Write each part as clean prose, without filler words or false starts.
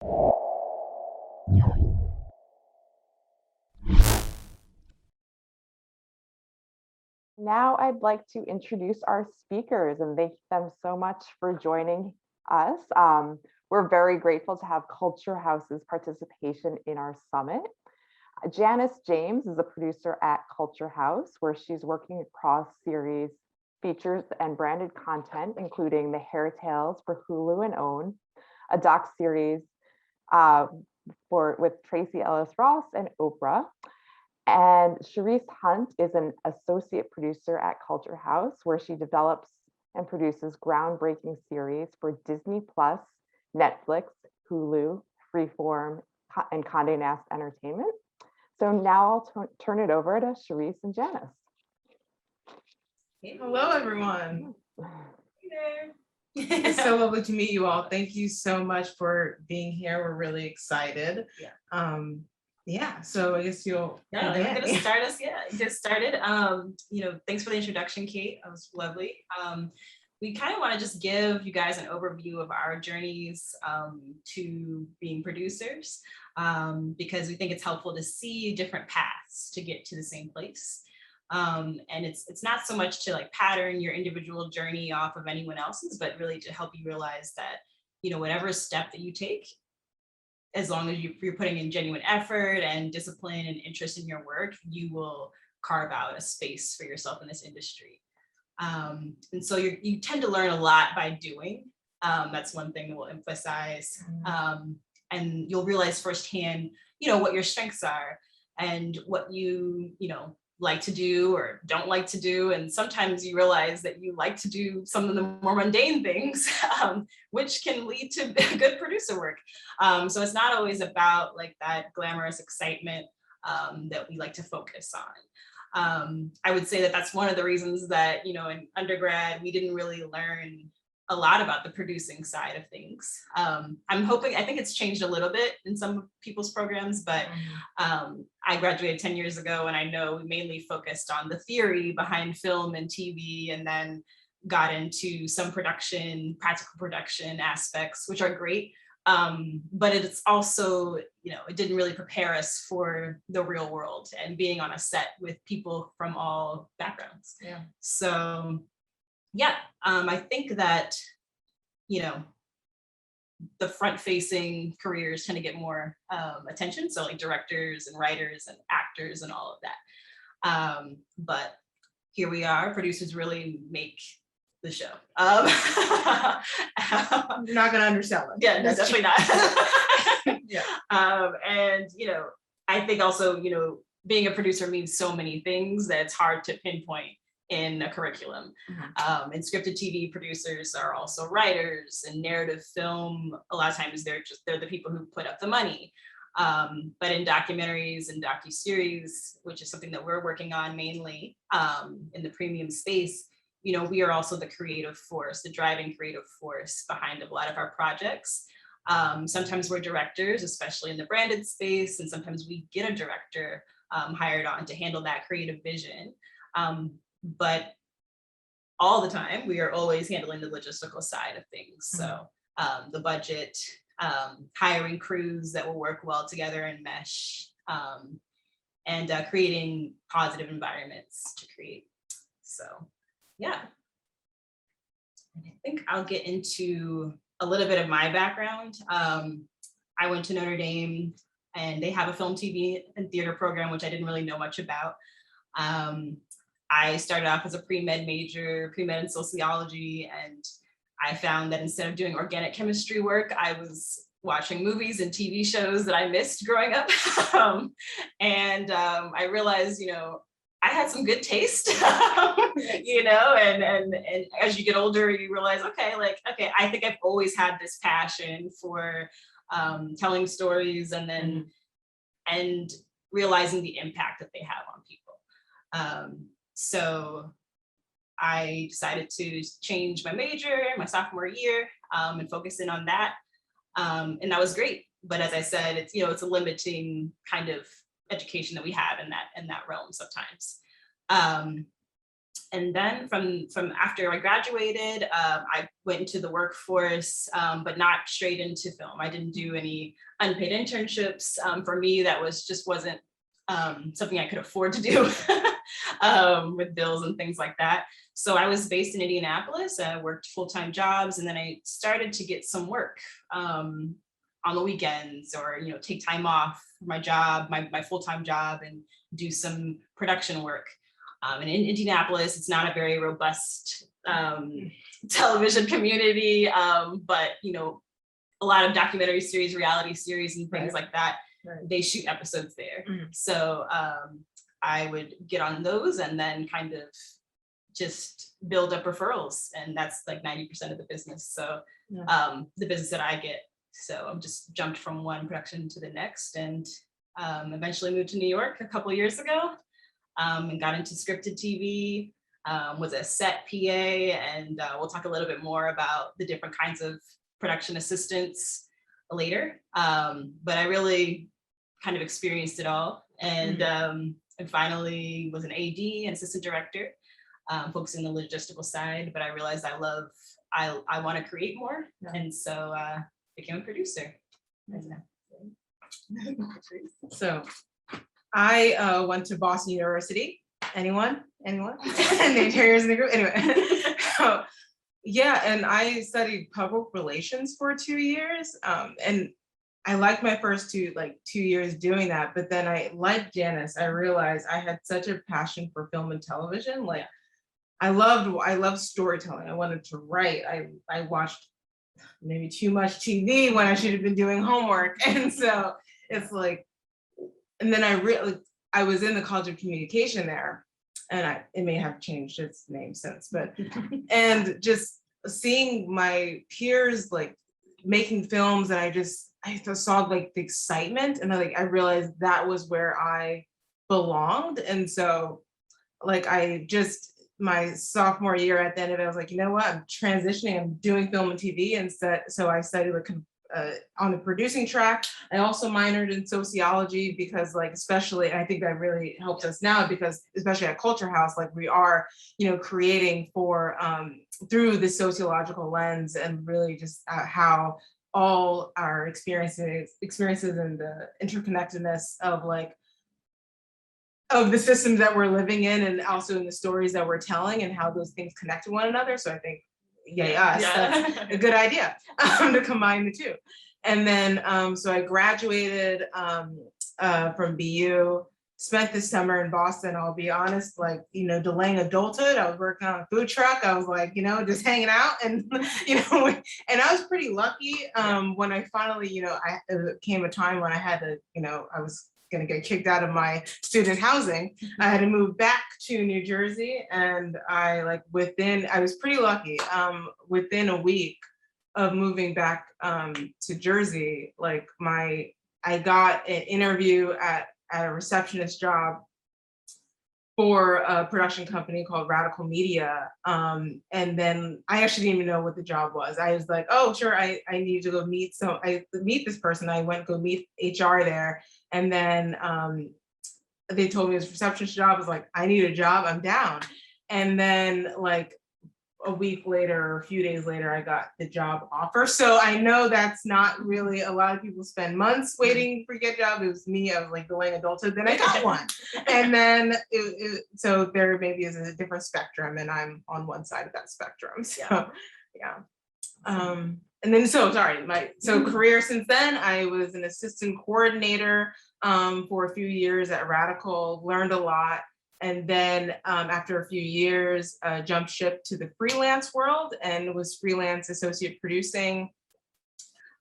Now I'd like to introduce our speakers and thank them so much for joining us. We're very grateful to have Culture House's participation in our summit. Janice James is a producer at Culture House, where she's working across series, features, and branded content, including The Hair Tales for Hulu and OWN, a doc series with Tracy Ellis Ross and Oprah. And Cherice Hunt is an associate producer at Culture House, where she develops and produces groundbreaking series for Disney Plus, Netflix, Hulu, Freeform, and Condé Nast Entertainment. So now I'll turn it over to Cherice and Janice. Hey, hello, everyone. Hey there. It's so lovely to meet you all. Thank you so much for being here. We're really excited. Yeah. So I guess you'll. Yeah, you're gonna start us. Yeah, get started. Thanks for the introduction, Kate. That was lovely. We kind of want to just give you guys an overview of our journeys to being producers, because we think it's helpful to see different paths to get to the same place. And it's not so much to like pattern your individual journey off of anyone else's, but really to help you realize that, whatever step that you take, as long as you're putting in genuine effort and discipline and interest in your work, you will carve out a space for yourself in this industry. And so you tend to learn a lot by doing. That's one thing that we'll emphasize. And you'll realize firsthand, what your strengths are and what you like to do or don't like to do. And sometimes you realize that you like to do some of the more mundane things, which can lead to good producer work. So it's not always about like that glamorous excitement that we like to focus on. I would say that that's one of the reasons that, in undergrad, we didn't really learn a lot about the producing side of things. I think it's changed a little bit in some people's programs, but I graduated 10 years ago, and I know we mainly focused on the theory behind film and TV, and then got into some practical production aspects, which are great. But it's also, it didn't really prepare us for the real world and being on a set with people from all backgrounds. Yeah. So yeah, I think that, the front-facing careers tend to get more attention. So like directors and writers and actors and all of that. But here we are, producers really make the show. You're not gonna undersell it. Yeah, no, definitely not. Yeah. And, I think also, being a producer means so many things that it's hard to pinpoint in a curriculum. And scripted TV producers are also writers, and narrative film, a lot of times they're the people who put up the money. But in documentaries and docuseries, which is something that we're working on mainly in the premium space, we are also the creative force, the driving creative force behind a lot of our projects. Sometimes we're directors, especially in the branded space, and sometimes we get a director hired on to handle that creative vision. But all the time, we are always handling the logistical side of things. So the budget, hiring crews that will work well together and mesh, and creating positive environments to create. So yeah, I think I'll get into a little bit of my background. I went to Notre Dame, and they have a film, TV, and theater program, which I didn't really know much about. I started off as a pre-med major, pre-med in sociology, and I found that instead of doing organic chemistry work, I was watching movies and TV shows that I missed growing up. And I realized, I had some good taste, and as you get older, you realize, okay, I think I've always had this passion for telling stories and realizing the impact that they have on people. So I decided to change my major my sophomore year and focus in on that. And that was great. But as I said, it's a limiting kind of education that we have in that realm sometimes. And then from after I graduated, I went into the workforce, but not straight into film. I didn't do any unpaid internships. For me, that wasn't something I could afford to do with bills and things like that. So I was based in Indianapolis. I worked full-time jobs, and then I started to get some work on the weekends, or take time off my job, my full-time job, and do some production work. And in Indianapolis, it's not a very robust television community, but a lot of documentary series, reality series, and things like that. Right. They shoot episodes there. So I would get on those and then kind of just build up referrals, and that's like 90% of the business. So the business that I get. So I'm just jumped from one production to the next, and eventually moved to New York a couple of years ago. And got into scripted TV, was a set PA, and we'll talk a little bit more about the different kinds of production assistants later. But I really kind of experienced it all, and finally was an AD and assistant director, focusing on the logistical side. But I realized I want to create more, and so became a producer. So I went to Boston University. Anyone? And the interiors in the group. Anyway, so, yeah, and I studied public relations for 2 years. And I liked my first 2 years doing that. But then like Janice, I realized I had such a passion for film and television. Like I loved storytelling. I wanted to write. I watched maybe too much TV when I should have been doing homework. And so it's like, and then I was in the College of Communication there, and it may have changed its name since, but, and just seeing my peers like making films, and I saw like the excitement, and I realized that was where I belonged. And so like my sophomore year at the end of it, I was like, you know what, I'm transitioning, I'm doing film and TV instead. So I studied on the producing track. I also minored in sociology because especially, and I think that really helps us now, because especially at Culture House, we are, creating for through the sociological lens, and really just how all our experiences and the interconnectedness of the systems that we're living in, and also in the stories that we're telling, and how those things connect to one another. So I think, that's a good idea to combine the two. And then, so I graduated from BU, spent the summer in Boston. I'll be honest, delaying adulthood. I was working on a food truck. I was just hanging out, and, and I was pretty lucky when I finally, it came a time when I had to, I was going to get kicked out of my student housing. I had to move back to New Jersey, and I was pretty lucky. Within a week of moving back to Jersey, I got an interview at a receptionist job for a production company called Radical Media. And then I actually didn't even know what the job was. I was like, oh, sure, I need to go meet this person. I went go meet HR there. And then they told me it was a receptionist job. I was like, I need a job, I'm down. And then a week later, or a few days later, I got the job offer. So I know that's not really, a lot of people spend months waiting for get a job. It was me, I was delaying adulthood, then I got one. And then, so there maybe is a different spectrum, and I'm on one side of that spectrum. So, yeah. And then, career since then, I was an assistant coordinator for a few years at Radical, learned a lot. And then after a few years, jumped ship to the freelance world, and was freelance associate producing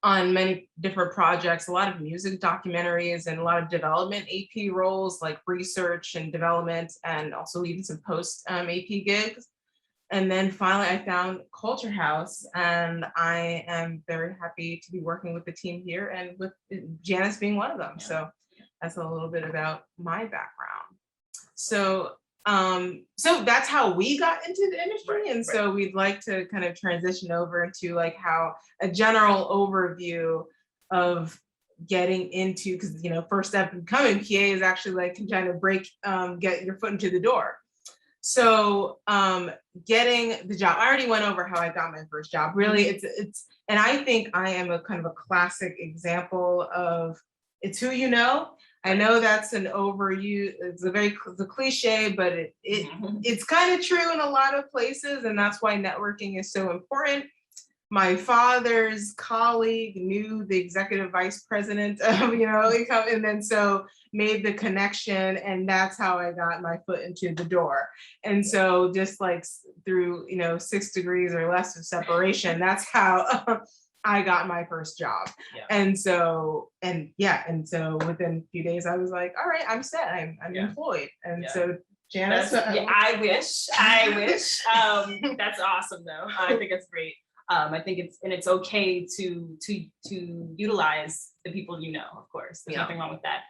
on many different projects, a lot of music documentaries, and a lot of development AP roles, like research and development, and also even some post AP gigs. And then finally I found Culture House, and I am very happy to be working with the team here, and with Janice being one of them. So that's a little bit about my background. So that's how we got into the industry. And so we'd like to kind of transition over into how a general overview of getting into, because first step in becoming PA is actually trying to get your foot into the door. So getting the job, I already went over how I got my first job. Really, it's, and I think I am a kind of a classic example of it's who you know. I know that's an overuse, it's a cliche, but it's kind of true in a lot of places, and that's why networking is so important. My father's colleague knew the executive vice president of, and then so made the connection, and that's how I got my foot into the door. And so just like through, 6 degrees or less of separation, that's how I got my first job. Yeah. And so within a few days I was like, all right, I'm set, I'm employed. And so Janice, I wish. That's awesome though. I think it's great. I think it's okay to utilize the people, of course. There's nothing wrong with that.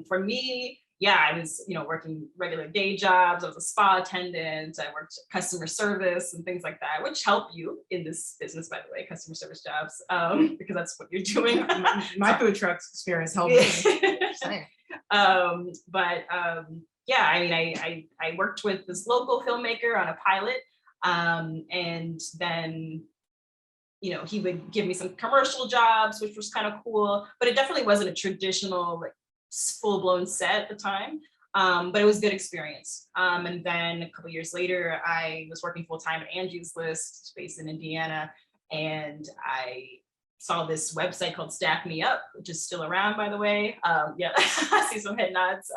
For me, I was, working regular day jobs. I was a spa attendant. I worked customer service and things like that, which help you in this business, by the way, customer service jobs, because that's what you're doing. My food trucks experience helped me. I worked with this local filmmaker on a pilot, and then he would give me some commercial jobs, which was kind of cool, but it definitely wasn't a traditional like full-blown set at the time. But it was a good experience. And then a couple years later, I was working full-time at Angie's List, based in Indiana, and I saw this website called Staff Me Up, which is still around, by the way. I see some head nods.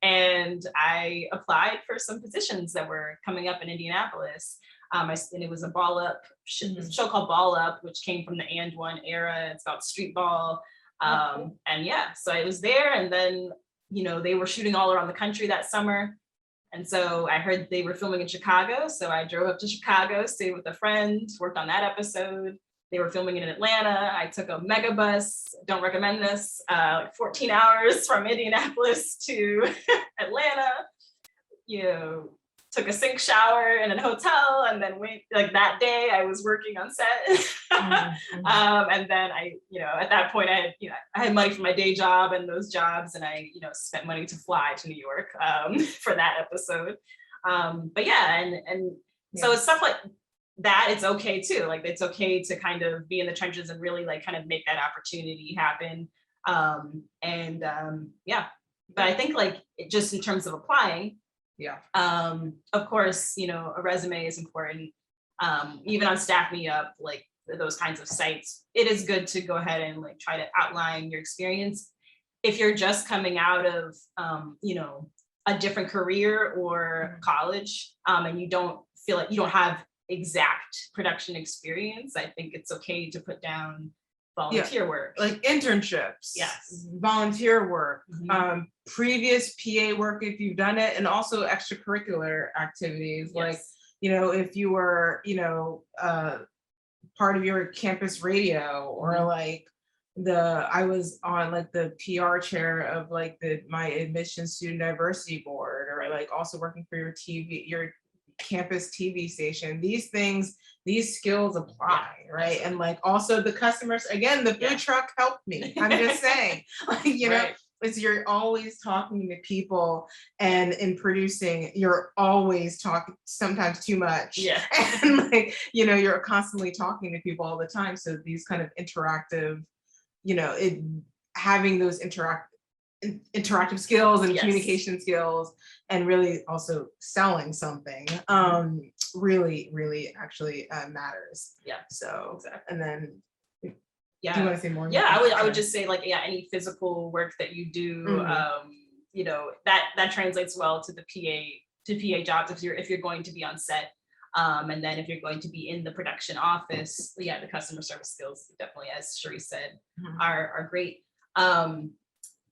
And I applied for some positions that were coming up in Indianapolis. And it was a ball up show called Ball Up, which came from the And One era. It's about street ball. So I was there, and then they were shooting all around the country that summer, and so I heard they were filming in Chicago, so I drove up to Chicago, stayed with a friend, worked on that episode. They were filming in Atlanta. I took a mega bus, don't recommend this, like 14 hours from Indianapolis to Atlanta, took a sink shower in a hotel, and then went, like that day I was working on set. And then I, at that point I had money for my day job and those jobs, and I, spent money to fly to New York for that episode. So it's stuff like that. It's okay too. Like it's okay to kind of be in the trenches and really like kind of make that opportunity happen. But I think like just in terms of applying, of course, a resume is important. Even on Staff Me Up, like those kinds of sites, it is good to go ahead and like try to outline your experience. If you're just coming out of, a different career or college, and you don't feel like you don't have exact production experience, I think it's okay to put down volunteer work, like internships, volunteer work, previous PA work if you've done it, and also extracurricular activities, like if you were part of your campus radio, or like I was on like the PR chair of like my admissions student diversity board, or like also working for your campus TV station. These skills apply, right? And like also the customers, again, the food truck helped me. I'm just saying, like, it's you're always talking to people, and in producing, you're always talking, sometimes too much. And like, you're constantly talking to people all the time. So these kind of interactive, having those interactive skills and communication skills, and really also selling something really actually matters. So exactly. And then do you want to say more? I would just say like any physical work that you do, that translates well to the PA jobs if you're going to be on set. And then if you're going to be in the production office, the customer service skills definitely, as Cherice said, are great.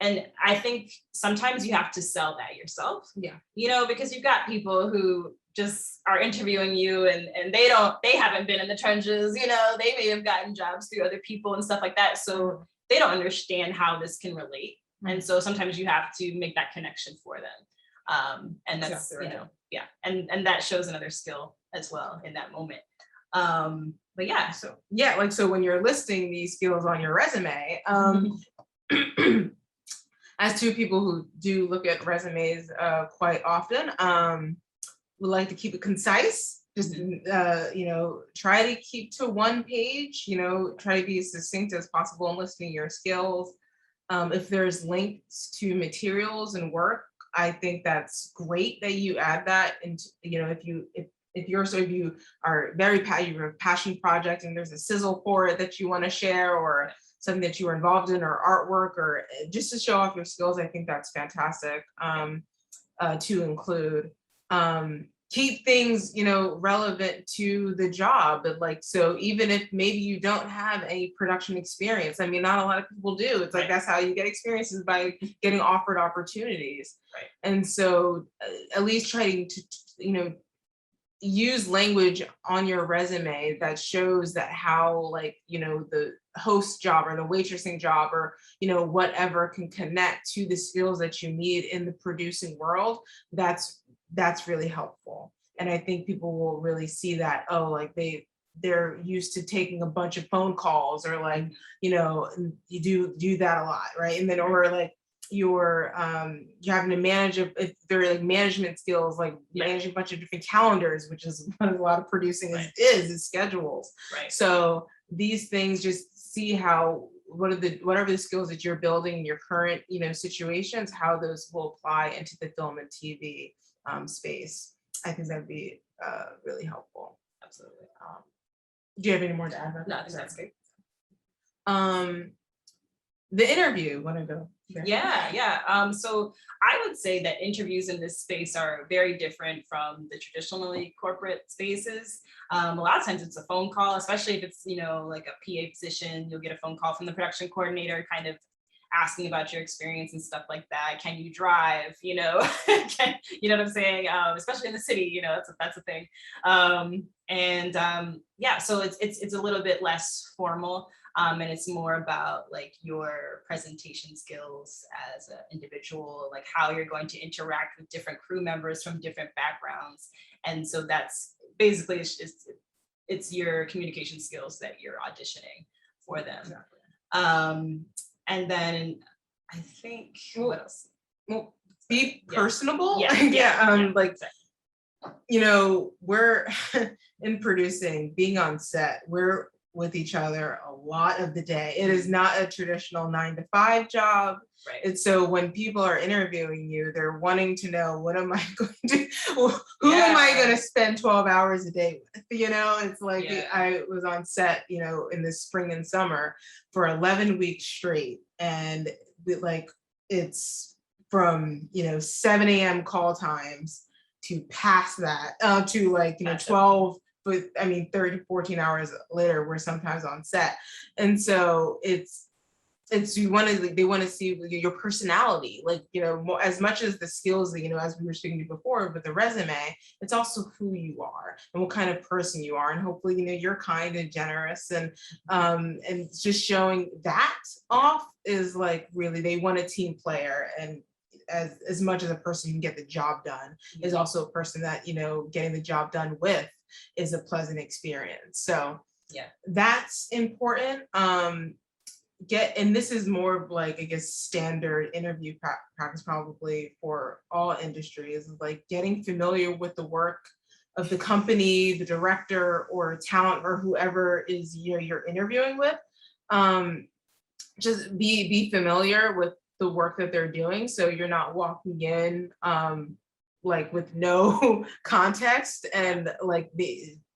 And I think sometimes you have to sell that yourself, because you've got people who just are interviewing you, and they haven't been in the trenches, they may have gotten jobs through other people and stuff like that. So they don't understand how this can relate. And so sometimes you have to make that connection for them. And that's, and that shows another skill as well in that moment. So when you're listing these skills on your resume, as two people who do look at resumes quite often, would like to keep it concise. Just, try to keep to one page, try to be as succinct as possible in listing your skills. If there's links to materials and work, I think that's great that you add that. And, if you are you have a passion project and there's a sizzle for it that you want to share, or something that you were involved in, or artwork, or just to show off your skills, I think that's fantastic to include. Keep things, relevant to the job. But so even if maybe you don't have any production experience, I mean, not a lot of people do. It's like, that's how you get experiences, by getting offered opportunities. Right. And so at least trying to, use language on your resume that shows that how, the host job or the waitressing job, or, whatever, can connect to the skills that you need in the producing world. That's really helpful. And I think people will really see that, they're used to taking a bunch of phone calls, or you do that a lot, right? And then, or you're having to manage if they're management skills, managing a bunch of different calendars, which is what a lot of producing is schedules. Right. So these things, just see how whatever the skills that you're building in your current situations, how those will apply into the film and TV space. I think that'd be really helpful. Absolutely. Do you have any more to add? No, I think that's good. The interview, want to go? Yeah. So I would say that interviews in this space are very different from the traditionally corporate spaces. A lot of times it's a phone call, especially if it's, like a PA position. You'll get a phone call from the production coordinator, kind of asking about your experience and stuff like that. Can you drive? You know what I'm saying? Especially in the city, that's a thing. So it's a little bit less formal. And it's more about your presentation skills as an individual, how you're going to interact with different crew members from different backgrounds. And so that's basically, it's your communication skills that you're auditioning for them. Exactly. And then I think, what else? Well, be personable. Exactly. We're in producing, being on set, we're with each other a lot of the day. It is not a traditional 9-to-5 job. Right. And so when people are interviewing you, they're wanting to know, what am I going to, who am I going to spend 12 hours a day with? It's I was on set, in the spring and summer for 11 weeks straight. And it's from, 7 a.m. call times to past that, to 12, but 14 hours later, we're sometimes on set. And so they want to see your personality, more, as much as the skills, as we were speaking to before with the resume, it's also who you are and what kind of person you are. And hopefully, you're kind and generous, and just showing that off is really, they want a team player. And as much as a person who can get the job done is also a person that, getting the job done with is a pleasant experience. So that's important. And this is more of I guess standard interview practice probably for all industries, getting familiar with the work of the company, the director or talent or whoever is you're interviewing with. Just be familiar with the work that they're doing, so you're not walking in with no context, and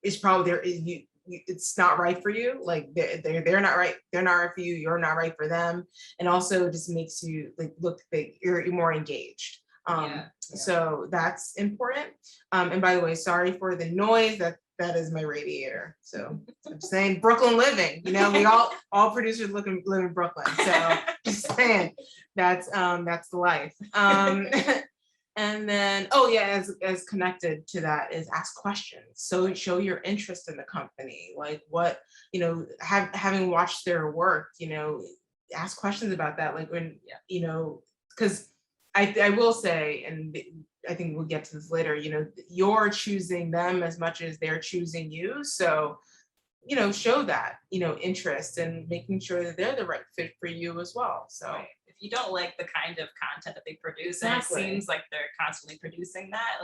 it's probably it's not right for you. They're not right. They're not right for you. You're not right for them. And also just makes you look like you're more engaged. So that's important. And by the way, sorry for the noise. That is my radiator. So I'm saying Brooklyn living. We all producers live in Brooklyn. So just saying that's the life. And then, as connected to that is ask questions. So show your interest in the company, what, having watched their work, ask questions about that. When, because I will say, and I think we'll get to this later, you're choosing them as much as they're choosing you. So, show that, interest, and making sure that they're the right fit for you as well. So. Right. You don't like the kind of content that they produce, Exactly. And it seems like they're constantly producing that,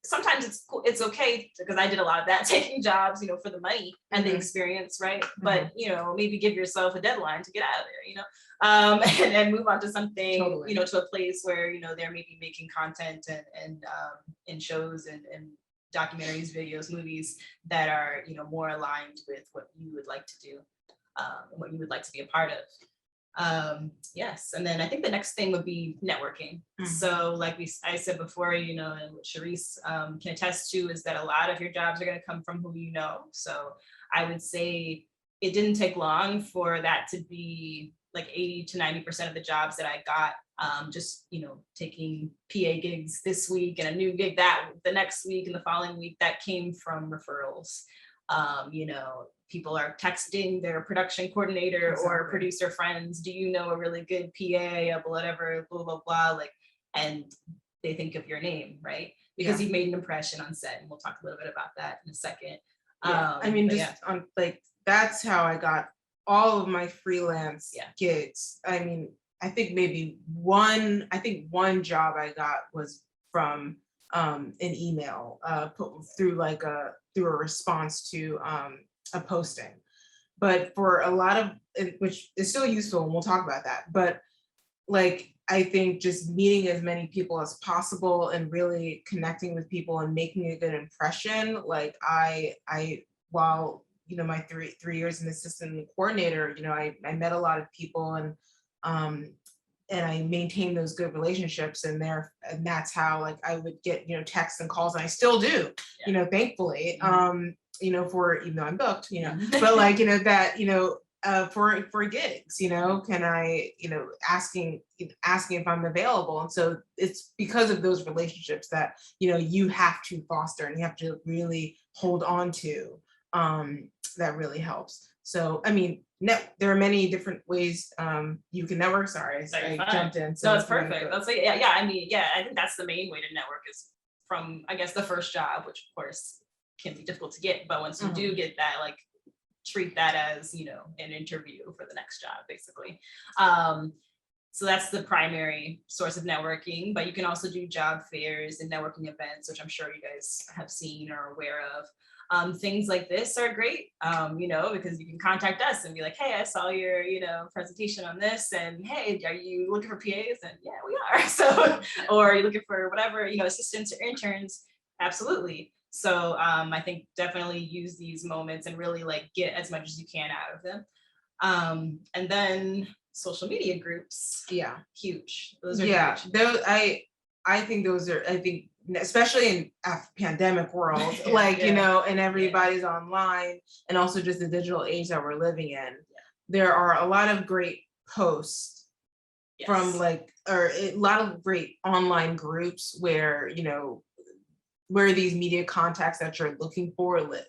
sometimes it's cool, it's okay, because I did a lot of that, taking jobs, for the money and the experience, right? But maybe give yourself a deadline to get out of there, and move on to something, Totally. to a place where they're maybe making content and shows and documentaries, videos, movies that are more aligned with what you would like to do, and what you would like to be a part of. Yes, and then I think the next thing would be networking. So like I said before, and what Cherice can attest to is that a lot of your jobs are going to come from who you know. So I would say it didn't take long for that to be like 80 to 90% of the jobs that I got, just taking PA gigs this week and a new gig that the next week and the following week, that came from referrals. People are texting their production coordinator or producer friends, do you know a really good PA, whatever, blah, blah, blah, like, and they think of your name, right? Because you've made an impression on set, and we'll talk a little bit about that in a second. On like, that's how I got all of my freelance gigs. I mean, I think one job I got was from an email through a response to a posting. But for a lot of, which is still useful, and we'll talk about that, but like, I think just meeting as many people as possible and really connecting with people and making a good impression. Like while my three years in assistant coordinator, I met a lot of people, and I maintained those good relationships, and that's how like I would get texts and calls, and I still do, thankfully, for, even though I'm booked, but like that for gigs, can I, asking if I'm available. And so it's because of those relationships that you have to foster and you have to really hold on to, that really helps. So I mean, there are many different ways you can network. Sorry, I jumped in. So it's perfect. That's like, I mean, I think that's the main way to network, is from, I guess, the first job, which of course can be difficult to get, but once you do get that, like, treat that as an interview for the next job, basically. So that's the primary source of networking, but you can also do job fairs and networking events, which I'm sure you guys have seen or are aware of. Things like this are great, because you can contact us and be like, hey, I saw your, presentation on this, and hey, are you looking for PAs? And yeah, we are. So, or are you looking for whatever, assistants or interns? Absolutely. So I think definitely use these moments and really like get as much as you can out of them. And then social media groups. Yeah. Huge. Those are huge. Those, I think those are, especially in a pandemic world, like, and everybody's online, and also just the digital age that we're living in. There are a lot of great posts from or a lot of great online groups where, where these media contacts that you're looking for live,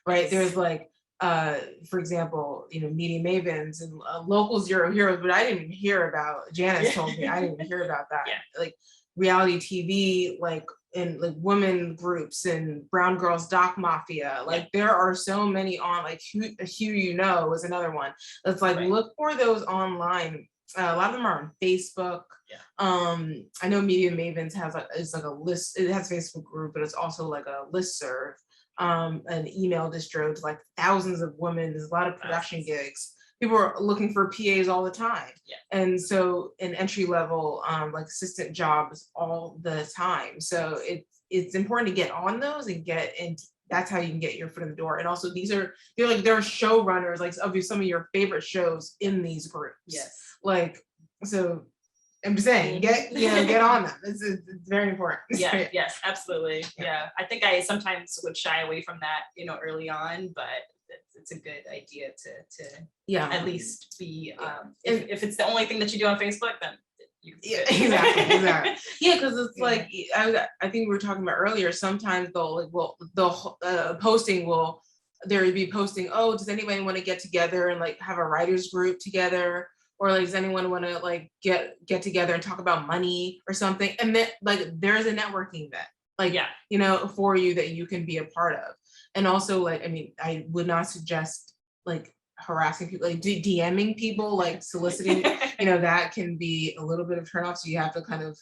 right? There's like, for example, media mavens and local zero heroes, but I didn't even hear about, Janice told me, I didn't even hear about that. Like reality TV, like in like women groups and Brown Girls Doc Mafia, like there are so many on, like who is another one. That's like, look for those online. A lot of them are on Facebook. I know Media Mavens has it's like a list. It has a Facebook group, but it's also like a listserv, an email distro to like thousands of women. There's a lot of production gigs. People are looking for PAs all the time, and so in entry level, like assistant jobs all the time. So it's important to get on those and get into. That's how you can get your foot in the door. And also there are showrunners like of some of your favorite shows in these groups. Like, so I'm just saying, get on them. It's very important. Yes, absolutely. I think I sometimes would shy away from that, early on, but it's a good idea to at least be, if it's the only thing that you do on Facebook, then exactly. Because it's like, I think we were talking about earlier, sometimes they'll posting there would be posting, oh, does anybody want to get together and like have a writers group together, or like does anyone want to like get together and talk about money or something, and then like there's a networking event for you that you can be a part of. And also, like, I mean, I would not suggest like harassing people, like DMing people, like soliciting, that can be a little bit of turn off. So you have to kind of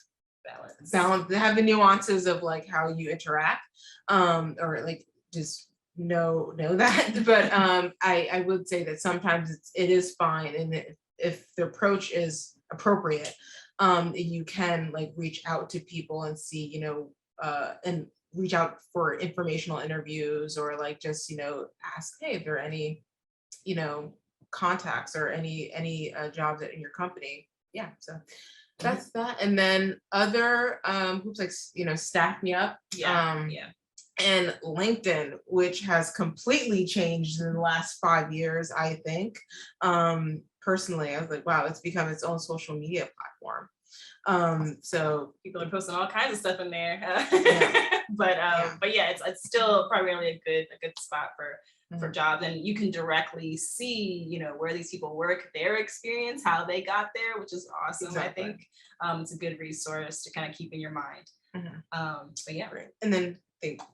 balance, have the nuances of like how you interact, or like just know that. But I would say that sometimes it is fine, and if the approach is appropriate, you can like reach out to people and see, and reach out for informational interviews, or like just, ask, hey, if there are any, contacts or any jobs in your company. Yeah, so that's that. And then other groups like, Staff Me Up. And LinkedIn, which has completely changed in the last 5 years, I think. Personally, I was like, wow, it's become its own social media platform. So people are posting all kinds of stuff in there. Yeah. But yeah, it's still primarily a good spot for jobs, and you can directly see, where these people work, their experience, how they got there, which is awesome. Exactly. I think it's a good resource to kind of keep in your mind. But yeah. Right. And then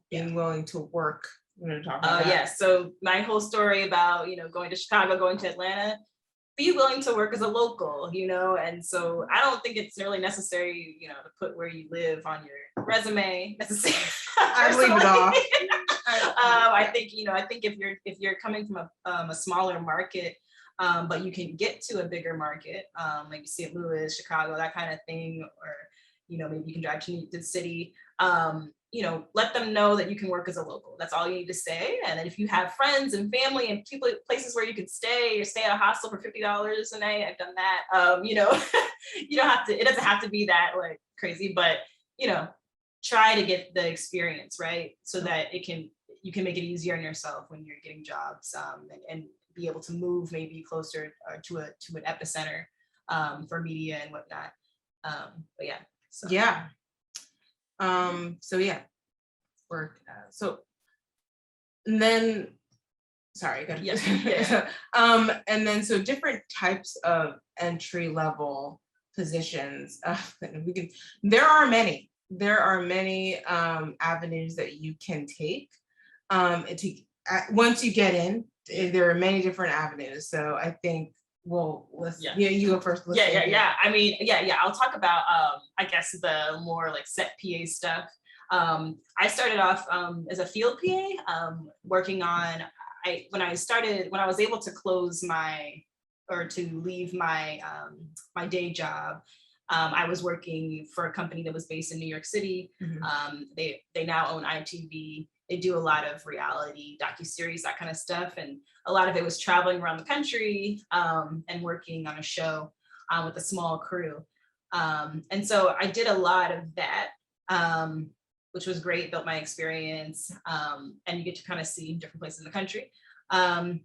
being willing to work. We're going to talk about that. Yeah. So my whole story about, going to Chicago, going to Atlanta, be willing to work as a local, and so I don't think it's really necessary, to put where you live on your resume necessarily. I leave it off. I think if you're coming from a smaller market, but you can get to a bigger market, like St. Louis, Chicago, that kind of thing, or maybe you can drive to the city. Let them know that you can work as a local. That's all you need to say. And then if you have friends and family and places where you could stay, or stay at a hostel for $50 a night, I've done that. You don't have to. It doesn't have to be that like crazy, but try to get the experience, right, so that you can make it easier on yourself when you're getting jobs, and be able to move maybe closer to an epicenter for media and whatnot. But yeah. So. Yeah. So yeah, work. So, and then, sorry, I got and then so different types of entry level positions. There are many avenues that you can take. Once you get in, there are many different avenues. So I think. Well, you go first. I mean, I'll talk about, I guess the more like set PA stuff. I started off as a field PA, working on, when I was able to leave my my day job, I was working for a company that was based in New York City. They now own ITV. They do a lot of reality, docuseries, that kind of stuff. And a lot of it was traveling around the country, and working on a show with a small crew. And so I did a lot of that, which was great, built my experience, and you get to kind of see different places in the country. And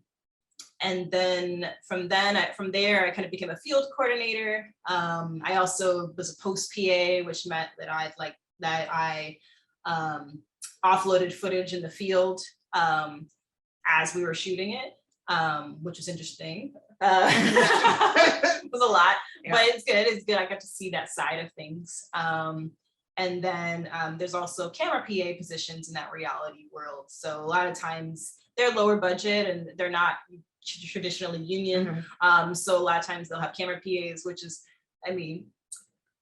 then from there, I kind of became a field coordinator. I also was a post PA, which meant that I offloaded footage in the field as we were shooting it, which was interesting. It was a lot, but it's good. It's good. I got to see that side of things. And then there's also camera PA positions in that reality world. So a lot of times they're lower budget and they're not traditionally union. So a lot of times they'll have camera PAs, which is,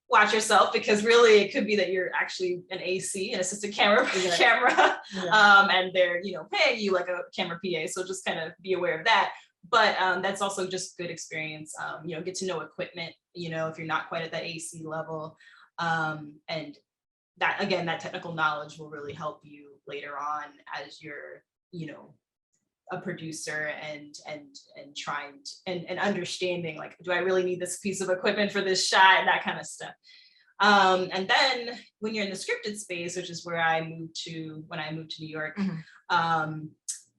watch yourself, because really it could be that you're actually an AC, an assistant camera, and they're paying you like a camera PA. So just kind of be aware of that. But that's also just good experience. Get to know equipment. If you're not quite at that AC level, and that again, that technical knowledge will really help you later on as you're a producer and trying to, and understanding, like, do I really need this piece of equipment for this shot, and that kind of stuff. And then when you're in the scripted space, which is where I moved to when I moved to New York,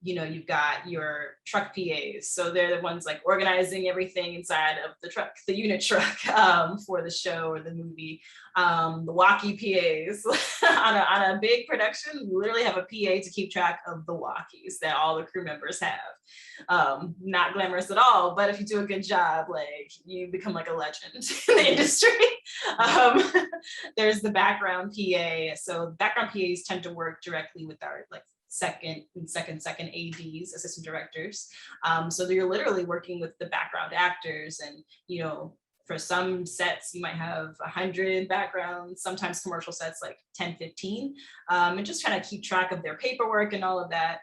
you've got your truck PAs. So they're the ones like organizing everything inside of the truck, the unit truck, for the show or the movie. The walkie PAs on a big production, you literally have a PA to keep track of the walkies that all the crew members have. Not glamorous at all, but if you do a good job, like, you become like a legend in the industry. There's the background PA. So background PAs tend to work directly with our second ADs, assistant directors. So you're literally working with the background actors and, for some sets, you might have 100 backgrounds, sometimes commercial sets like 10, 15, and just trying to keep track of their paperwork and all of that.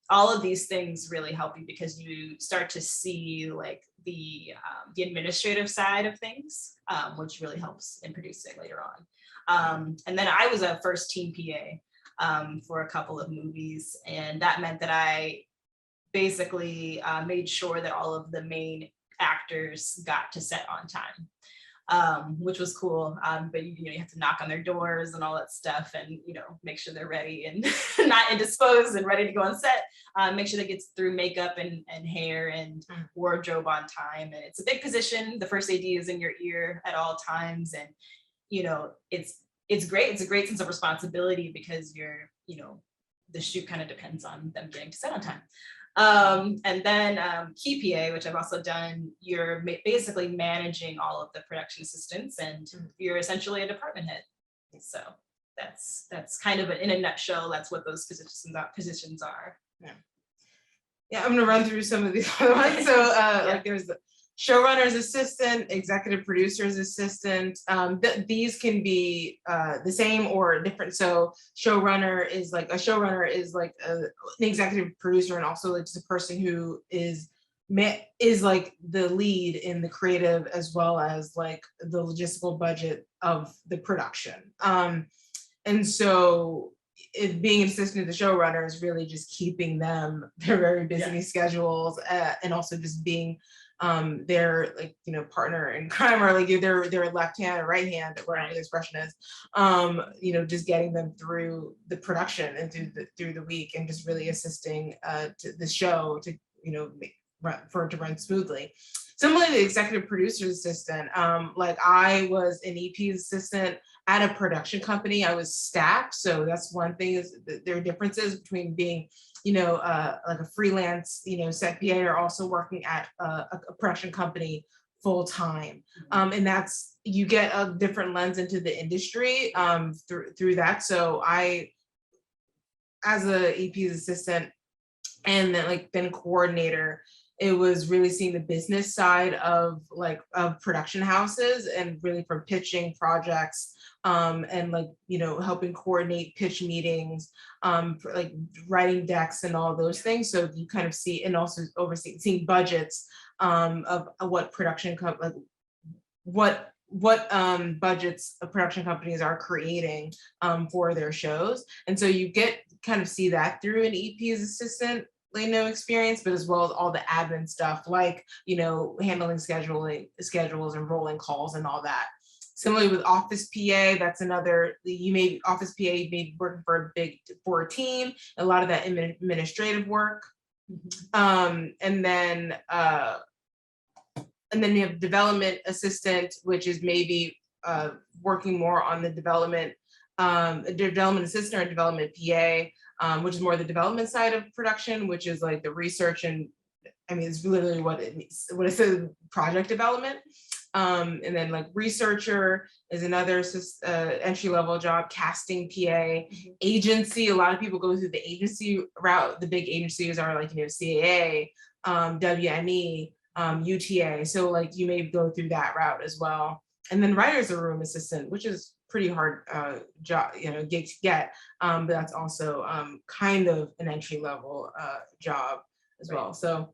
All of these things really help you because you start to see like the administrative side of things, which really helps in producing later on. And then I was a first team PA for a couple of movies, and that meant that I basically made sure that all of the main actors got to set on time, which was cool. But you have to knock on their doors and all that stuff, and make sure they're ready and not indisposed and ready to go on set. Make sure they get through makeup and hair and wardrobe on time. And it's a big position. The first AD is in your ear at all times, and it's great. It's a great sense of responsibility because the shoot kind of depends on them getting to set on time. And then key PA, which I've also done, you're basically managing all of the production assistants, and you're essentially a department head. So that's kind of in a nutshell, that's what those positions are. Yeah, I'm gonna run through some of these other ones. So like there's the showrunner's assistant, executive producer's assistant. These can be the same or different. So showrunner is like an executive producer, and also like just a person who is like the lead in the creative as well as like the logistical budget of the production. And so being an assistant to the showrunner is really just keeping them their very busy schedules, and also just being their partner in crime, or like their left hand or right hand, whatever the expression is, just getting them through the production and through the week, and just really assisting to the show to for it to run smoothly. Similarly, the executive producer's assistant, like I was an EP's assistant at a production company. I was staffed, so that's one thing, is there are differences between being like a freelance set PA, or also working at a production company full time. And that's, you get a different lens into the industry through that. So I, as a EP's assistant and then coordinator, it was really seeing the business side of production houses, and really from pitching projects, and helping coordinate pitch meetings, for like writing decks and all those things. So you kind of see, and also seeing budgets of what production what budgets of production companies are creating for their shows. And so you kind of see that through an EP's assistant experience, but as well as all the admin stuff, like handling schedules and rolling calls and all that. Similarly with office PA, that's another, office PA may be working for a team, a lot of that administrative work. And then you have development assistant, which is maybe working more on the development assistant or development PA, which is more the development side of production, which is like the research, and it's literally what it says, project development. And then like researcher is another entry-level job. Casting PA, agency, a lot of people go through the agency route. The big agencies are like CAA, WME, UTA. So like you may go through that route as well. And then writer's room assistant, which is pretty hard job, gig to get, but that's also kind of an entry-level job as well. So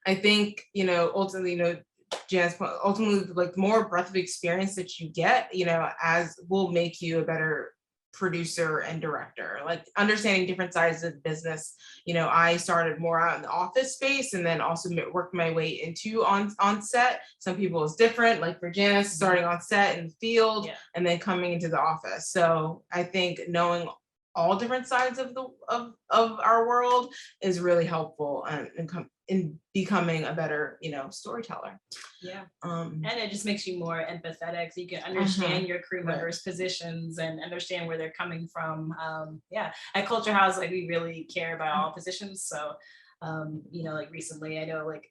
I think ultimately, Janice, ultimately, like the more breadth of experience that you get, as will make you a better producer and director. Like understanding different sides of the business. I started more out in the office space, and then also worked my way into on set. Some people is different, like for Janice, starting on set in the field, and then coming into the office. So I think knowing all different sides of our world is really helpful in becoming a better storyteller. And it just makes you more empathetic, so you can understand your crew members' positions and understand where they're coming from. At Culture House, like we really care about all positions. So like recently, I know like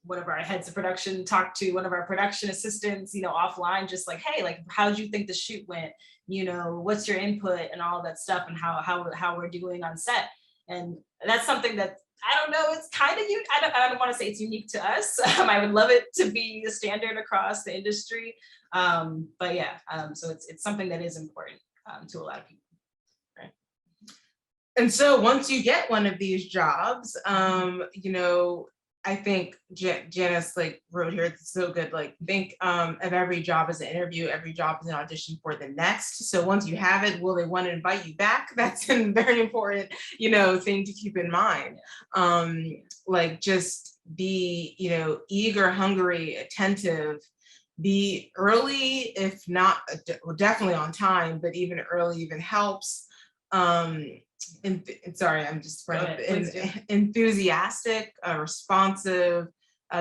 one of our heads of production talked to one of our production assistants, offline, just like, hey, like, how did you think the shoot went? What's your input and all that stuff, and how we're doing on set. And that's something that I don't know, it's kind of unique. I don't want to say it's unique to us. I would love it to be the standard across the industry. But yeah, so it's something that is important to a lot of people. And so once you get one of these jobs, you know, I think Janice like wrote here, it's so good, like think of every job as an interview, every job is an audition for the next. So once you have it, will they want to invite you back? That's a very important, you know, thing to keep in mind. Like just be, you know, eager, hungry, attentive, be early, if not, well, definitely on time, but even early even helps. And sorry, I'm just enthusiastic, responsive,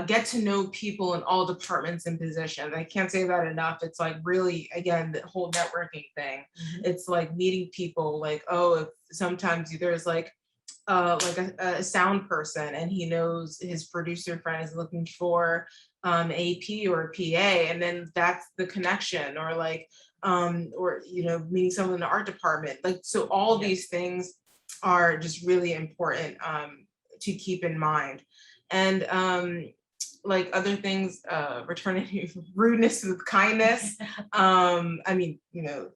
get to know people in all departments and positions. I can't say that enough. It's like really, again, the whole networking thing. It's like meeting people, like, oh, if sometimes there's like a sound person and he knows his producer friend is looking for AP or a PA, and then that's the connection, or like or you know, meeting someone in the art department, like, so all these things are just really important to keep in mind. And like other things, returning rudeness with kindness. I mean, you know,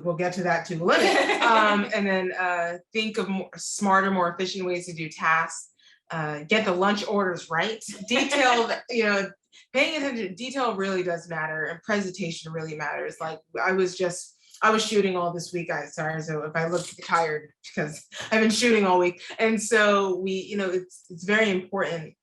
we'll get to that to the limit. And then think of more smarter, more efficient ways to do tasks. Get the lunch orders right. Detailed, you know, paying attention to detail really does matter, and presentation really matters. Like I was shooting all this week, guys. Sorry, so if I look tired, because I've been shooting all week. And so we, you know, it's very important.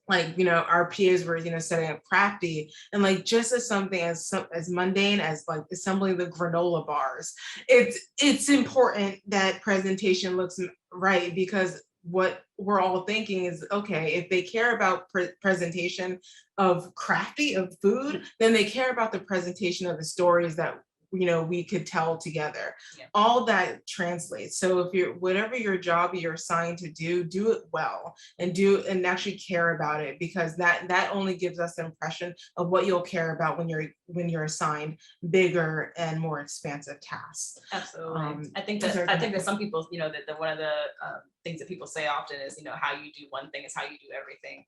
Like, you know, our PAs were, you know, setting up crafty, and like just as something as mundane as like assembling the granola bars, it's important that presentation looks right, because what we're all thinking is, okay, if they care about presentation of crafty, of food, then they care about the presentation of the stories that, you know, we could tell together. All that translates. So if you're, whatever your job you're assigned to do it well, and actually care about it, because that only gives us the impression of what you'll care about when you're assigned bigger and more expansive tasks. Absolutely. I think that some people, you know, that one of the things that people say often is, you know, how you do one thing is how you do everything.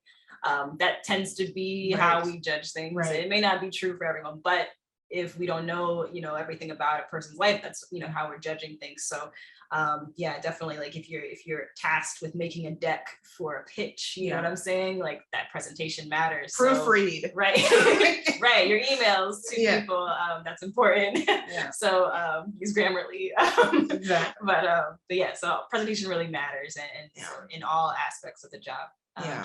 That tends to be how we judge things. It may not be true for everyone, but if we don't know, you know, everything about a person's life, that's, you know, how we're judging things. So yeah, definitely, like if you're tasked with making a deck for a pitch, you know what I'm saying? Like that presentation matters. Proofread. So, right. Right. Your emails to people, that's important. So use Grammarly. Exactly. But yeah, so presentation really matters, and in all aspects of the job.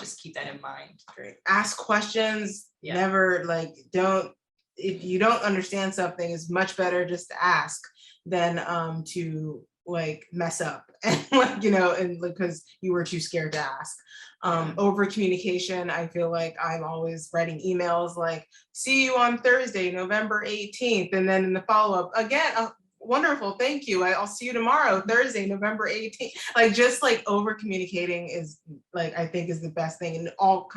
Just keep that in mind. Great. Ask questions. Never if you don't understand something, it's much better just to ask than to like mess up and like, you know, and because you were too scared to ask. Over communication, I feel like I'm always writing emails like, see you on Thursday, November 18th. And then in the follow-up, again, wonderful, thank you. I'll see you tomorrow, Thursday, November 18th. Like just like over communicating is like, I think is the best thing in all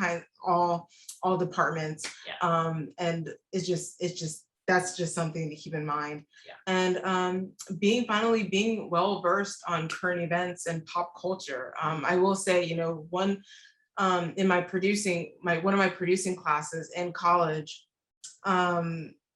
departments. And it's just that's just something to keep in mind. And being well versed on current events and pop culture. I will say, you know, one in one of my producing classes in college,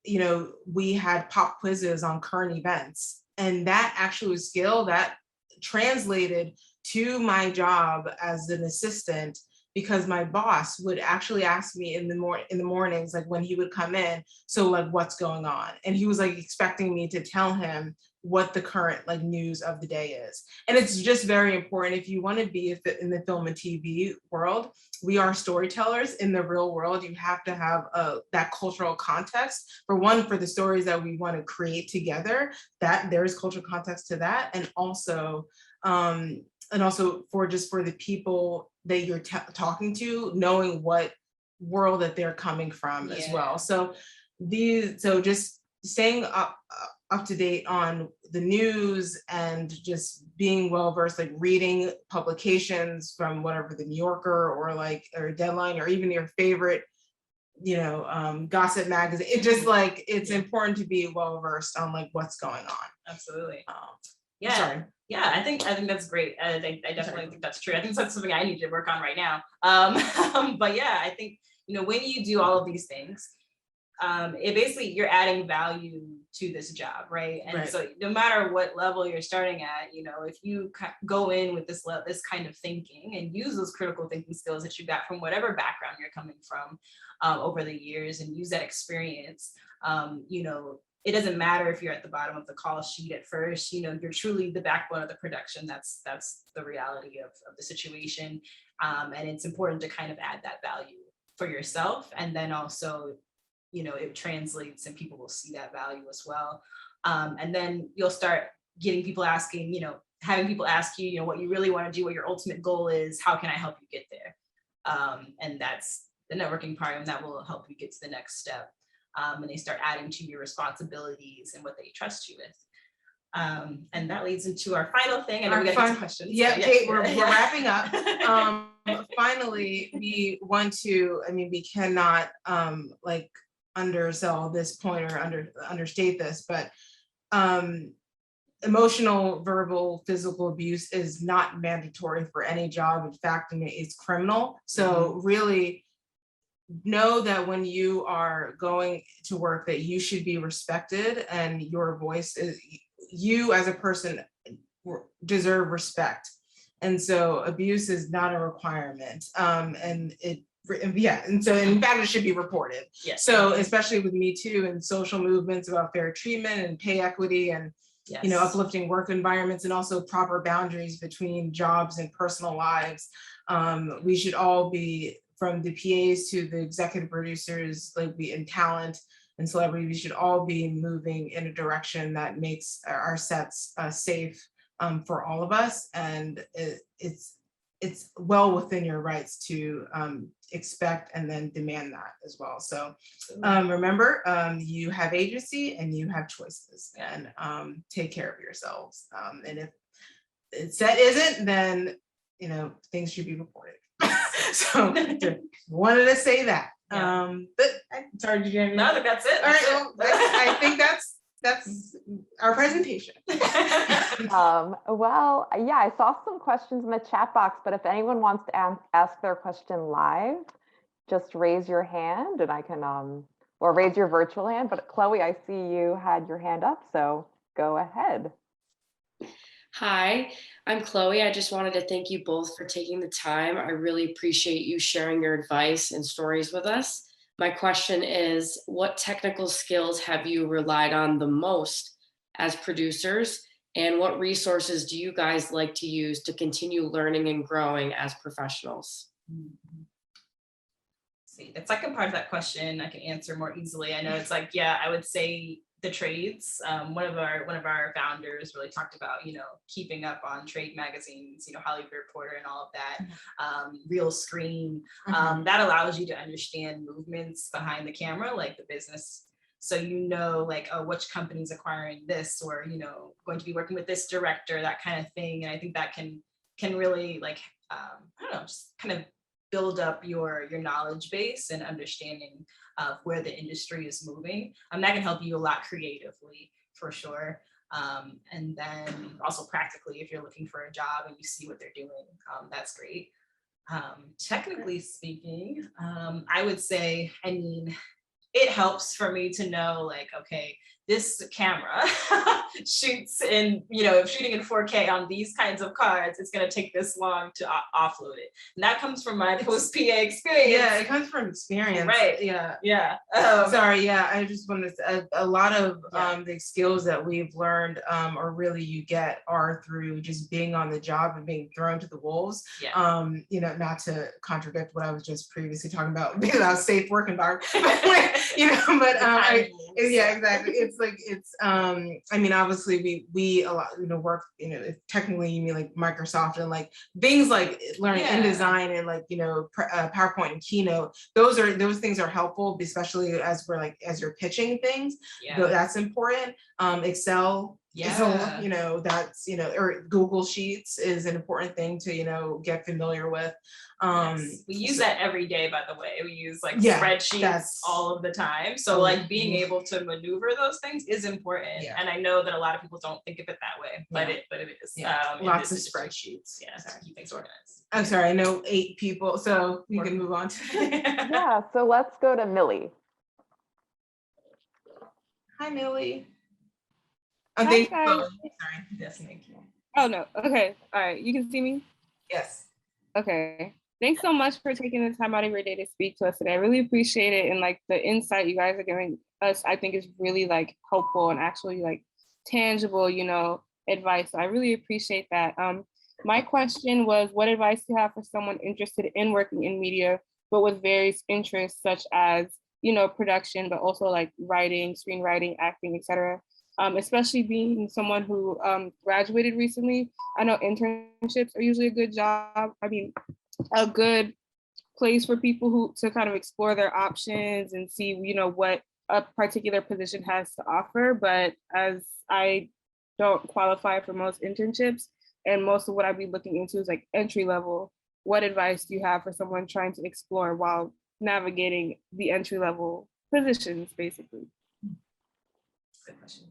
you know, we had pop quizzes on current events, and that actually was skill that translated to my job as an assistant, because my boss would actually ask me in the mornings, like when he would come in, so like what's going on, and he was like expecting me to tell him what the current like news of the day is. And it's just very important if you want to be in the film and TV world. We are storytellers in the real world. You have to have that cultural context for the stories that we want to create together, that there is cultural context to that, and also for the people that you're talking to, knowing what world that they're coming from as well. So just staying up to date on the news and just being well versed, like reading publications from whatever, the New Yorker or Deadline, or even your favorite, you know, gossip magazine. It just like, it's important to be well versed on like what's going on. Absolutely. Sorry. Yeah, I think that's great. I definitely think that's true. I think that's something I need to work on right now. But yeah, I think, when you do all of these things, it basically, you're adding value to this job, right? And so no matter what level you're starting at, if you go in with this kind of thinking and use those critical thinking skills that you got from whatever background you're coming from over the years, and use that experience, it doesn't matter if you're at the bottom of the call sheet at first, you're truly the backbone of the production. That's the reality of the situation. And it's important to kind of add that value for yourself, and then also, it translates and people will see that value as well. And then you'll start getting people asking, having people ask you, what you really want to do, what your ultimate goal is, how can I help you get there? And that's the networking part, and that will help you get to the next step. And they start adding to your responsibilities and what they trust you with. And that leads into our final thing. And we got some questions. Yeah, Kate, we're wrapping up. Finally, we want to, we cannot undersell this point or understate this, but emotional, verbal, physical abuse is not mandatory for any job. In fact, it's criminal. So really know that when you are going to work, that you should be respected, and your voice is, you as a person deserve respect. And so abuse is not a requirement. And so in fact, it should be reported. Yes. So especially with Me Too and social movements about fair treatment and pay equity and uplifting work environments, and also proper boundaries between jobs and personal lives. We should all be, from the PAs to the executive producers, in talent and celebrity, we should all be moving in a direction that makes our sets safe for all of us. And it's well within your rights to expect and then demand that as well. So remember, you have agency and you have choices, and take care of yourselves. And if the set isn't, then things should be reported. So wanted to say that. But sorry, did you have anything? No, that's it. All right, well, I think that's our presentation. Well, yeah, I saw some questions in the chat box, but if anyone wants to ask their question live, just raise your hand and I can, or raise your virtual hand. But Chloe, I see you had your hand up, so go ahead. Hi, I'm Chloe. I just wanted to thank you both for taking the time. I really appreciate you sharing your advice and stories with us. My question is, what technical skills have you relied on the most as producers, and what resources do you guys like to use to continue learning and growing as professionals? See, the second part of that question I can answer more easily. I know it's I would say the trades. One of our founders really talked about, keeping up on trade magazines, Hollywood Reporter and all of that, Real Screen. That allows you to understand movements behind the camera, like the business. So which company's acquiring this, or going to be working with this director, that kind of thing. And I think that can really just kind of build up your knowledge base and understanding of where the industry is moving. That can help you a lot creatively, for sure. And then also practically, if you're looking for a job and you see what they're doing, that's great. Technically speaking, I would say, it helps for me to know, okay, this camera shoots in, if shooting in 4K on these kinds of cards, it's going to take this long to offload it. And that comes from my post-PA experience. Yeah, it comes from experience. Right. Yeah. Sorry. Yeah. I just wanted to say a lot of the skills that we've learned or really you get are through just being on the job and being thrown to the wolves. Yeah. Not to contradict what I was just previously talking about, being a safe work environment, yeah, exactly. Obviously we a lot, work, if technically you mean like Microsoft and things like learning InDesign and PowerPoint and Keynote, those things are helpful, especially as you're pitching things. Yeah. That's important. Excel, So, that's, or Google Sheets is an important thing to, get familiar with. Yes. We use that every day, by the way. We use like Yeah, spreadsheets all of the time. So like being able to maneuver those things is important. Yeah. And I know that a lot of people don't think of it that way, but it is. Lots of spreadsheets. Yeah, to keep things organized. I'm sorry, I know 8 people, so we can move on to. Yeah, so let's go to Millie. Hi, Millie. Hi, Thank you. guys. Sorry. Yes, thank you. Oh, no. Okay. All right. You can see me? Yes. Okay. Thanks so much for taking the time out of your day to speak to us today. I really appreciate it. And like the insight you guys are giving us, I think is really like helpful and actually like tangible, advice. So I really appreciate that. My question was, what advice do you have for someone interested in working in media, but with various interests such as, production, but also like writing, screenwriting, acting, etc. Especially being someone who graduated recently. I know internships are usually a good job. I mean, a good place for people who to kind of explore their options and see, what a particular position has to offer. But as I don't qualify for most internships, and most of what I'd be looking into is like entry level, what advice do you have for someone trying to explore while navigating the entry level positions, basically? Good question.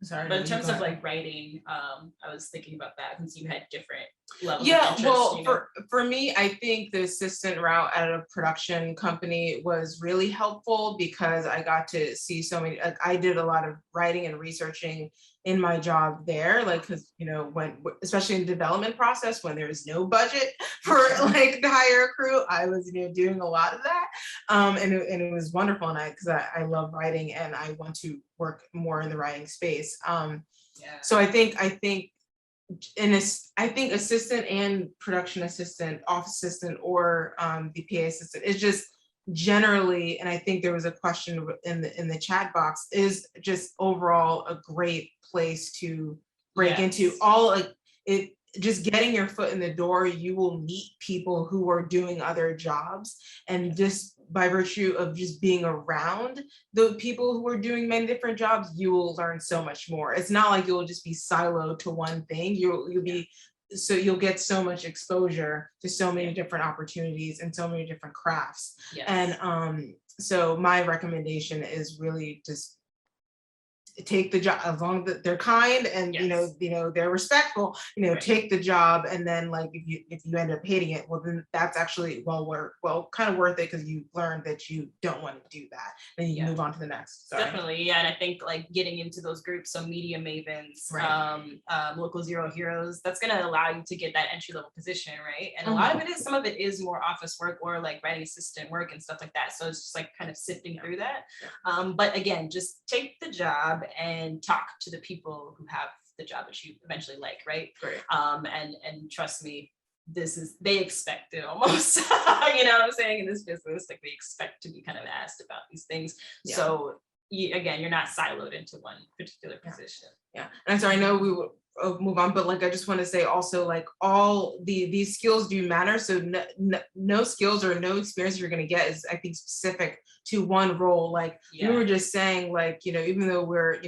Sorry. But in terms of like writing, I was thinking about that since you had different levels. Yeah, of interest, well, for me, I think the assistant route at a production company was really helpful because I got to see so many. Like, I did a lot of writing and researching in my job there, like, because when, especially in the development process, when there was no budget for like to hire a crew, I was doing a lot of that, and it was wonderful, and because I love writing and I want to work more in the writing space. So I think assistant and production assistant, office assistant, or the PA assistant is just generally, and I think there was a question in the chat box, is just overall a great place to break into. All like it, just getting your foot in the door, you will meet people who are doing other jobs, and just by virtue of just being around the people who are doing many different jobs, you will learn so much more. It's not like you'll just be siloed to one thing. You'll get so much exposure to so many different opportunities and so many different crafts. Yes. And so my recommendation is really just take the job, as long as they're kind and they're respectful, Right. Take the job, and then like if you end up hating it, well then that's actually kind of worth it, because you learned that you don't want to do that, then you move on to the next. Sorry. Definitely, yeah. And I think like getting into those groups, so media mavens, Right. Local Zero Heroes, that's gonna allow you to get that entry level position, right? And a lot of it is, some of it is more office work or like writing assistant work and stuff like that. So it's just like kind of sifting through that. But again, just take the job and talk to the people who have the job that you eventually like, right? Great. And trust me, they expect it almost. You know what I'm saying? In this business, like they expect to be kind of asked about these things. Yeah. So you're not siloed into one particular position. Yeah, and I'm sorry, I know we will move on, but like I just want to say also, like, all these skills do matter. So no skills or no experience you're going to get is, I think, specific to one role. Like we were just saying, like, even though we're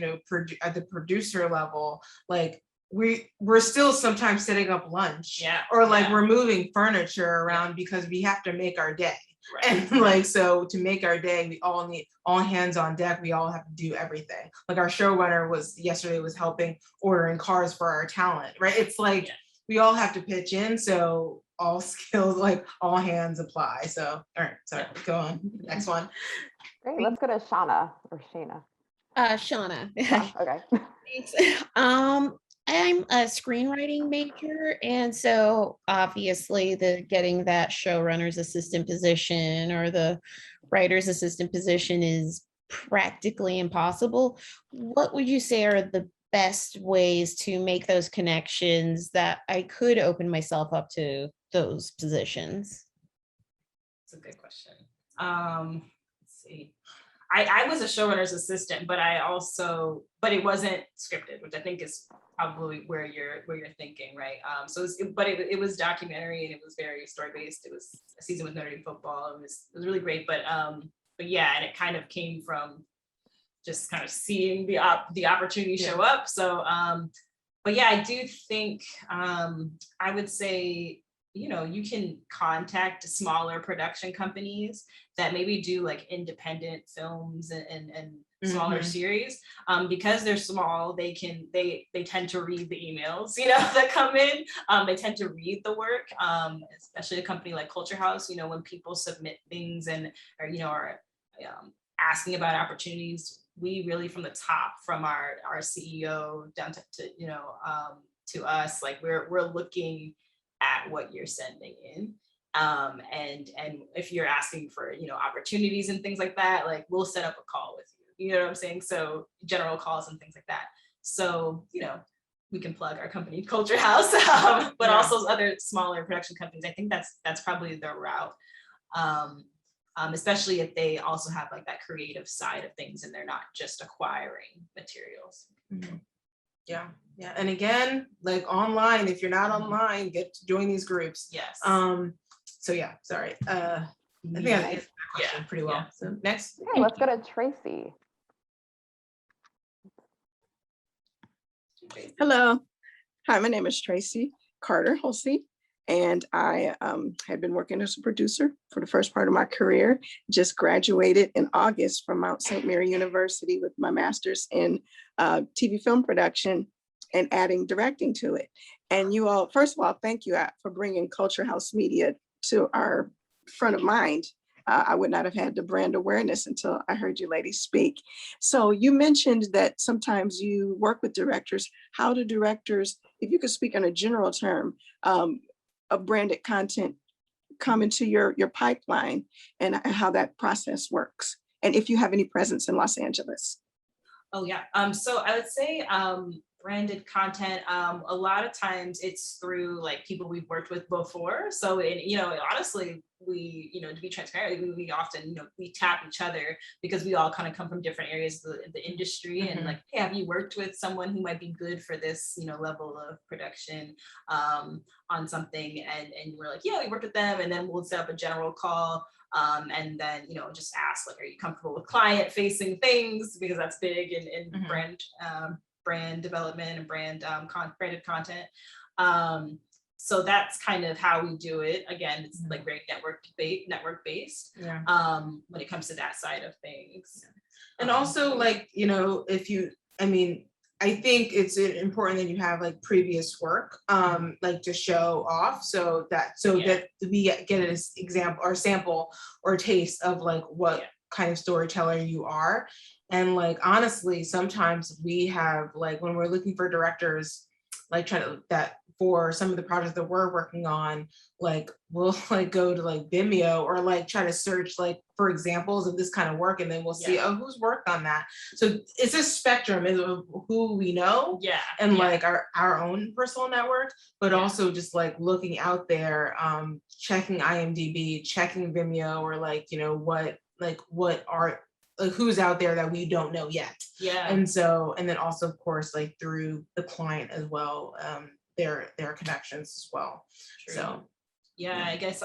at the producer level, like we're still sometimes setting up lunch, or like we're moving furniture around because we have to make our day. Right. And like, so to make our day, we all need all hands on deck. We all have to do everything. Like our showrunner yesterday was helping ordering cars for our talent, right? It's like we all have to pitch in. So all skills, like all hands apply. So, all right, sorry, go on. Next one. Great, let's go to Shauna or Shayna. Shauna. Okay. Thanks. I'm a screenwriting major, and so obviously getting that showrunner's assistant position or the writer's assistant position is practically impossible. What would you say are the best ways to make those connections that I could open myself up to those positions? That's a good question. Let's see. I was a showrunner's assistant, but it wasn't scripted, which I think is probably where you're thinking, right? It was documentary, and it was very story based. It was a season with Notre Dame football. It was really great, but yeah, and it kind of came from just kind of seeing the opportunity show up. So, but yeah, I do think I would say, you can contact smaller production companies that maybe do like independent films and smaller series, because they're small. They tend to read the emails, that come in. They tend to read the work, especially a company like Culture House. When people submit things and are asking about opportunities, we really from the top, from our CEO down to to us, like we're looking at what you're sending in. And if you're asking for, opportunities and things like that, like we'll set up a call with you, you know what I'm saying? So general calls and things like that. So, we can plug our company Culture House, but also other smaller production companies. I think that's probably the route. Especially if they also have like that creative side of things and they're not just acquiring materials. Yeah. And again, like online, if you're not online, get to join these groups. Yes. So yeah, sorry. I think I answered that question pretty well. So next. Okay, let's go to Tracy. Hello. Hi, my name is Tracy Carter Hulsey, and I had been working as a producer for the first part of my career. Just graduated in August from Mount St. Mary University with my master's in TV film production and adding directing to it. And you all, first of all, thank you for bringing Culture House Media to our front of mind. I would not have had the brand awareness until I heard you ladies speak. So you mentioned that sometimes you work with directors. How do directors, if you could speak on a general term, of branded content come into your pipeline and how that process works? And if you have any presence in Los Angeles? Oh yeah. So I would say branded content, a lot of times it's through like people we've worked with before. So honestly, we, to be transparent, we often, we tap each other because we all kind of come from different areas of the industry, and like, hey, have you worked with someone who might be good for this, level of production on something? And we're like, yeah, we worked with them, and then we'll set up a general call. And then, just ask, like, are you comfortable with client facing things? Because that's big in brand development and branded content. So that's kind of how we do it. Again, it's like very network based when it comes to that side of things. And also like, I think it's important that you have like previous work, like to show off so that we get an example or sample or taste of like what kind of storyteller you are. And like, honestly, sometimes we have like, when we're looking for directors, like for some of the projects that we're working on, like we'll like go to like Vimeo or like try to search like for examples of this kind of work, and then we'll see, oh, who's worked on that. So it's a spectrum of who we know and like our own personal network, but also just like looking out there, checking IMDb, checking Vimeo, or like, what are like who's out there that we don't know yet. And then also of course like through the client as well, their connections as well. True. So I guess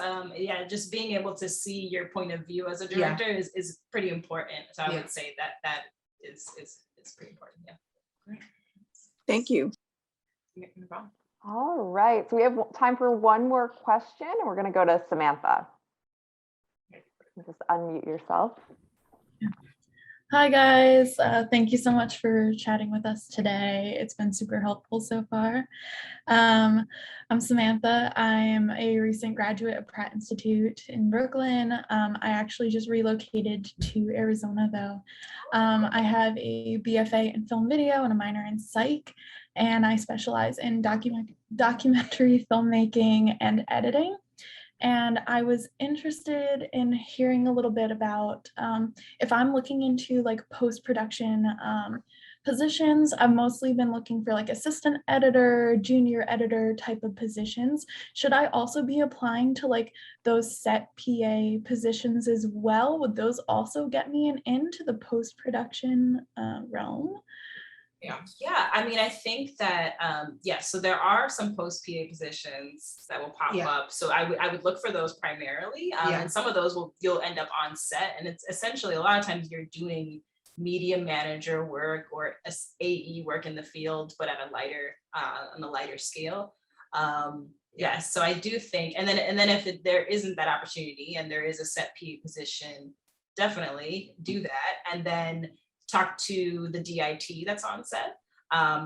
just being able to see your point of view as a director is pretty important. So I would say that is pretty important. Thank you. No problem. All right, so we have time for one more question, and we're going to go to Samantha. Just unmute yourself. Hi guys, thank you so much for chatting with us today. It's been super helpful so far. I'm Samantha. I'm a recent graduate of Pratt Institute in Brooklyn. I actually just relocated to Arizona though. I have a BFA in film video and a minor in psych, and I specialize in documentary filmmaking and editing. And I was interested in hearing a little bit about if I'm looking into like post-production positions. I've mostly been looking for like assistant editor, junior editor type of positions. Should I also be applying to like those set PA positions as well? Would those also get me into the post-production realm? I think that so there are some post PA positions that will pop up, so I would look for those primarily, and some of those you'll end up on set, and it's essentially a lot of times you're doing media manager work or AE work in the field, but at a lighter, on a lighter scale. Yes, so I do think, and then if there isn't that opportunity and there is a set PA position, definitely do that, and then talk to the DIT that's on set,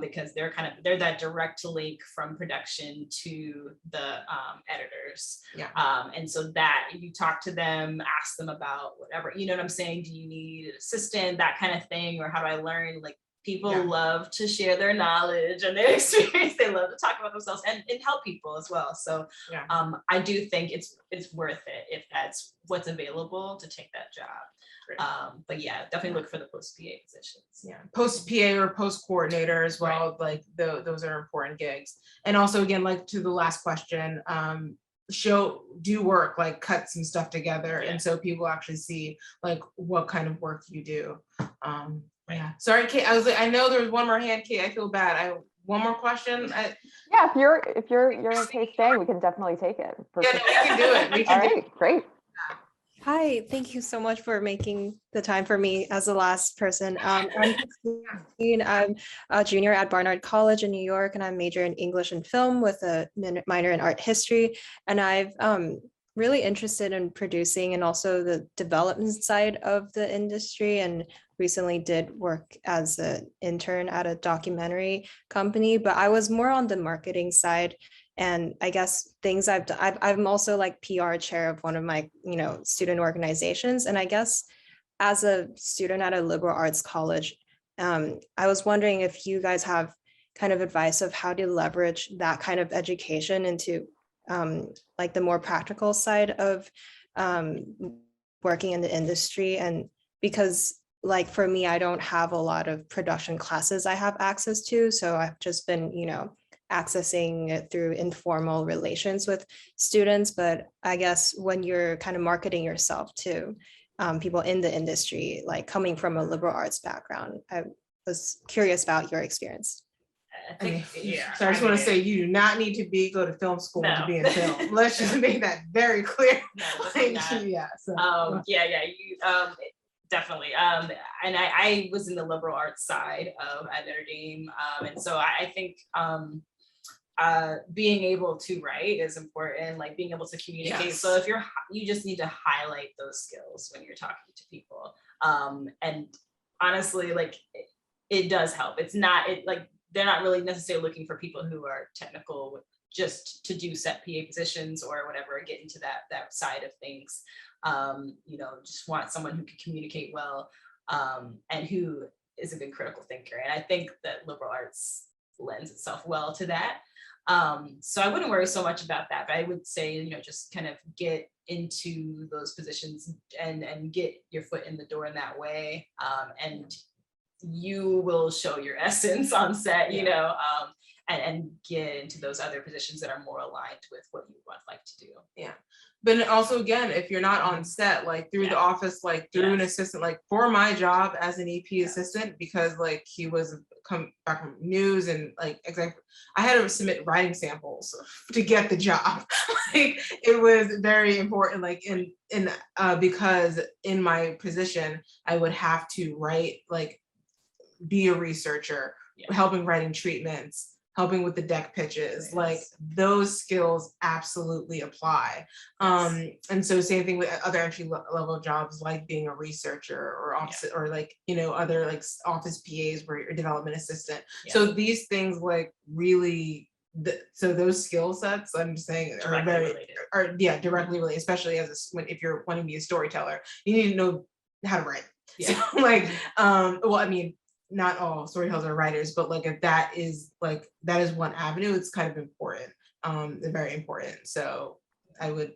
because they're that direct link from production to the editors. And so that you talk to them, ask them about whatever, you know what I'm saying? Do you need an assistant, that kind of thing, or how do I learn? Like, people love to share their knowledge and their experience. They love to talk about themselves and help people as well. So I do think it's worth it if that's what's available to take that job. But yeah, definitely look for the post PA positions. Yeah, post PA or post coordinator as well. Like those are important gigs. And also, again, like to the last question, do work, like cut some stuff together, and so people actually see like what kind of work you do. Yeah, sorry, Kate. I know there was one more hand, Kate. I feel bad. One more question. Yeah, if you're okay staying, we can definitely take it. Yeah, no, we can do it. We can All right, great. Hi, thank you so much for making the time for me as the last person. I'm Christine. I'm a junior at Barnard College in New York, and I'm major in English and film with a minor in art history. And I've really interested in producing and also the development side of the industry, and recently did work as an intern at a documentary company, but I was more on the marketing side. And I guess things I've done, I'm also like PR chair of one of my, student organizations. And I guess as a student at a liberal arts college, I was wondering if you guys have kind of advice of how to leverage that kind of education into like the more practical side of working in the industry. And because like for me, I don't have a lot of production classes I have access to. So I've just been, accessing it through informal relations with students. But I guess when you're kind of marketing yourself to people in the industry, like coming from a liberal arts background, I was curious about your experience. So I just want to say you do not need to go to film school to be in film. Let's just make that very clear. Definitely. And I was in the liberal arts side at Notre Dame. And so I think being able to write is important, like being able to communicate. Yes. So if you just need to highlight those skills when you're talking to people. And honestly, like it does help. They're not really necessarily looking for people who are technical just to do set PA positions or whatever, get into that side of things. Just want someone who can communicate well, and who is a good critical thinker. And I think that liberal arts lends itself well to that. So I wouldn't worry so much about that, but I would say, just kind of get into those positions and get your foot in the door in that way. And you will show your essence on set, and get into those other positions that are more aligned with what you would like to do. Yeah. But also, again, if you're not on set, like through the office, like through an assistant, like for my job as an EP assistant, because like he was come back from news and like exactly, I had to submit writing samples to get the job. Like it was very important, like because in my position, I would have to write, like be a researcher, helping writing treatments, helping with the deck pitches, like those skills absolutely apply. And so same thing with other entry level jobs, like being a researcher or office, or like, other like office PAs where you're a development assistant. So these things like really, so those skill sets, I'm saying, are directly related, especially if you're wanting to be a storyteller, you need to know how to write. So like, well, I mean, not all storytellers are writers, but like if that is one avenue, it's kind of important, very important. So don't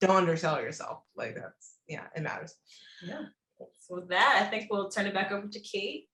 undersell yourself. Like it matters. Yeah. So with that, I think we'll turn it back over to Kate